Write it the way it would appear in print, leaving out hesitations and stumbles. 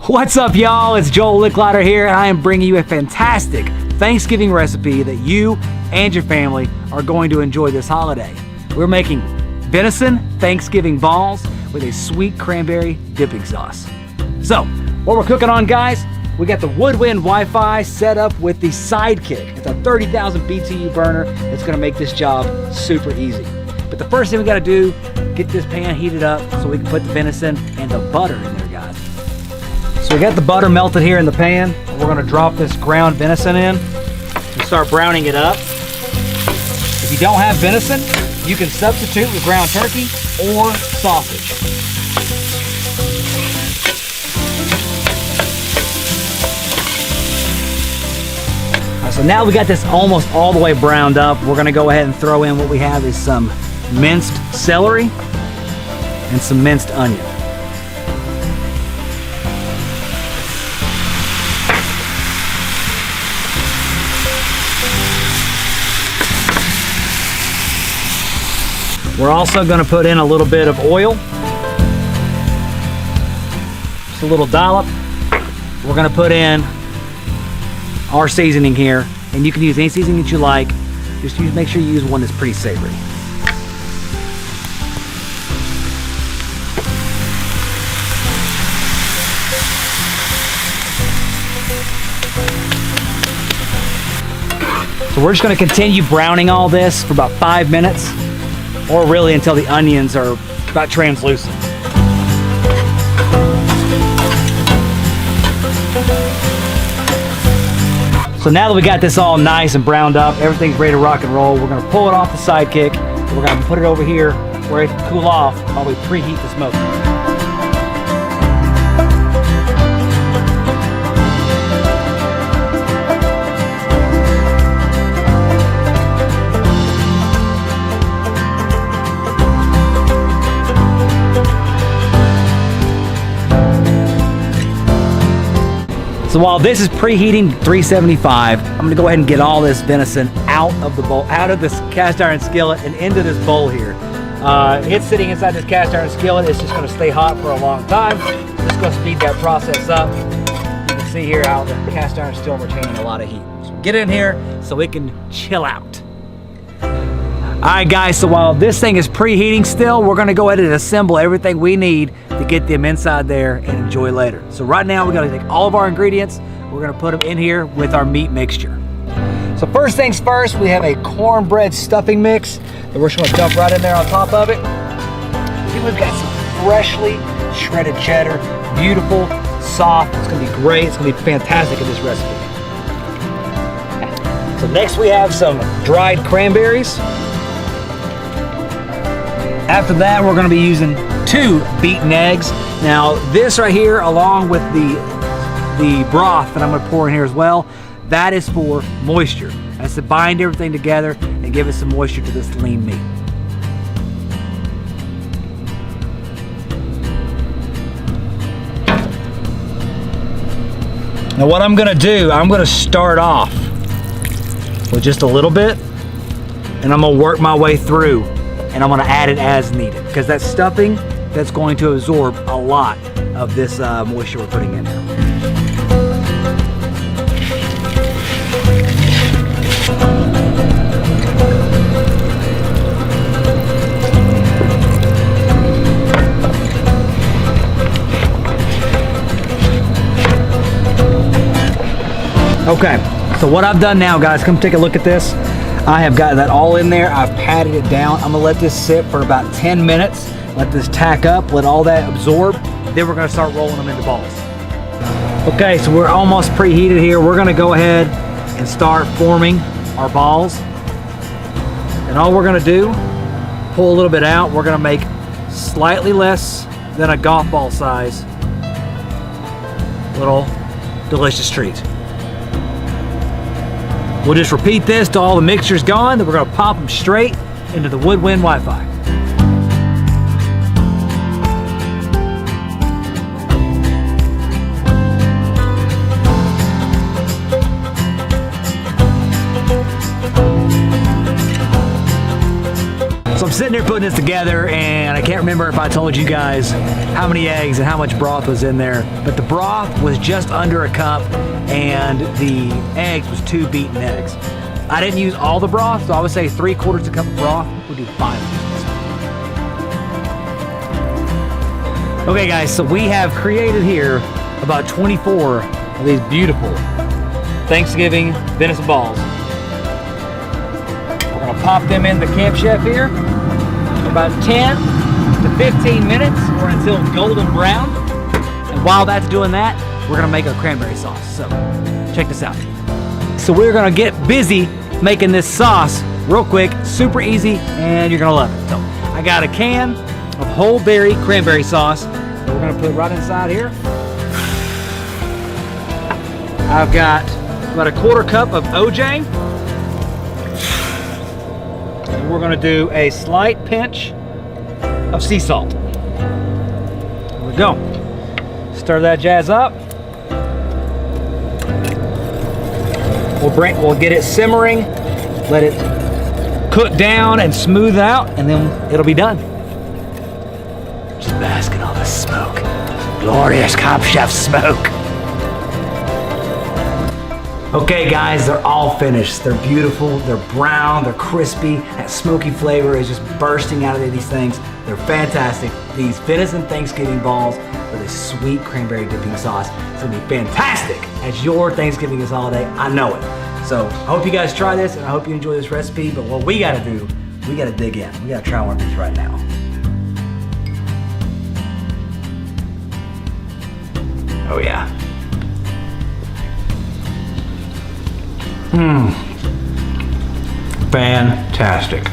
What's up, y'all? It's Joel Licklider here, and I am bringing you a fantastic Thanksgiving recipe that you and your family are going to enjoy this holiday. We're making venison Thanksgiving balls with a sweet cranberry dipping sauce. So, what we're cooking on, guys, we got the Woodwind Wi-Fi set up with the Sidekick. It's a 30,000 BTU burner that's gonna make this job super easy. But the first thing we gotta do, get this pan heated up so we can put the venison and the butter in there, guys. So we got the butter melted here in the pan. And we're gonna drop this ground venison in and start browning it up. If you don't have venison, you can substitute with ground turkey or sausage. So now we got this almost all the way browned up. We're gonna go ahead and throw in what we have is some minced celery and some minced onion. We're also gonna put in a little bit of oil, just a little dollop. We're gonna put in our seasoning here, and you can use any seasoning that you like. Just make sure you use one that's pretty savory. So we're just going to continue browning all this for about 5 minutes, or really until the onions are about translucent. So now that we got this all nice and browned up, everything's ready to rock and roll, we're gonna pull it off the Sidekick, and we're gonna put it over here where it can cool off while we preheat the smoke. So while this is preheating 375, I'm gonna go ahead and get all this venison out of the bowl, out of this cast iron skillet and into this bowl here. It's sitting inside this cast iron skillet. It's just gonna stay hot for a long time. Just gonna speed that process up. You can see here how the cast iron is still retaining a lot of heat. So get in here so it can chill out. All right, guys, so while this thing is preheating still, we're gonna go ahead and assemble everything we need to get them inside there and enjoy later. So right now, we're gonna take all of our ingredients, we're gonna put them in here with our meat mixture. So first things first, we have a cornbread stuffing mix that we're just gonna dump right in there on top of it. Then we've got some freshly shredded cheddar, beautiful, soft. It's gonna be great, it's gonna be fantastic in this recipe. So next we have some dried cranberries. After that, we're gonna be using 2 beaten eggs. Now, this right here, along with the broth that I'm gonna pour in here as well, that is for moisture. That's to bind everything together and give it some moisture to this lean meat. Now what I'm gonna do, I'm gonna start off with just a little bit, and I'm gonna work my way through, and I'm gonna add it as needed, because that stuffing, that's going to absorb a lot of this moisture we're putting in there. Okay, so what I've done now, guys, come take a look at this. I have got that all in there. I've patted it down. I'm gonna let this sit for about 10 minutes. Let this tack up, let all that absorb. Then we're gonna start rolling them into balls. Okay, so we're almost preheated here. We're gonna go ahead and start forming our balls. And all we're gonna do, pull a little bit out. We're gonna make slightly less than a golf ball size little delicious treat. We'll just repeat this till all the mixture's gone, then we're gonna pop them straight into the Woodwind Wi-Fi. So I'm sitting there putting this together, and I can't remember if I told you guys how many eggs and how much broth was in there, but the broth was just under a cup and the eggs was 2 beaten eggs. I didn't use all the broth, so I would say 3/4 cup of broth would do fine. Okay guys, so we have created here about 24 of these beautiful Thanksgiving venison balls. We're gonna pop them in the Camp Chef here for about 10 to 15 minutes or until golden brown. And while that's doing that, we're gonna make our cranberry sauce. So check this out. So we're gonna get busy making this sauce real quick, super easy, and you're gonna love it. So I got a can of whole berry cranberry sauce that we're gonna put right inside here. I've got about a 1/4 cup of OJ. And we're gonna do a slight pinch of sea salt. There we go. Stir that jazz up. We'll get it simmering, let it cook down and smooth out, and then it'll be done. Just bask in all the smoke. Glorious Camp Chef smoke. Okay guys, they're all finished. They're beautiful, they're brown, they're crispy. That smoky flavor is just bursting out of these things. They're fantastic. These venison Thanksgiving balls with a sweet cranberry dipping sauce. It's gonna be fantastic as your Thanksgiving is holiday. I know it. So I hope you guys try this and I hope you enjoy this recipe, but what we gotta do, we gotta dig in. We gotta try one of these right now. Oh yeah. Fantastic.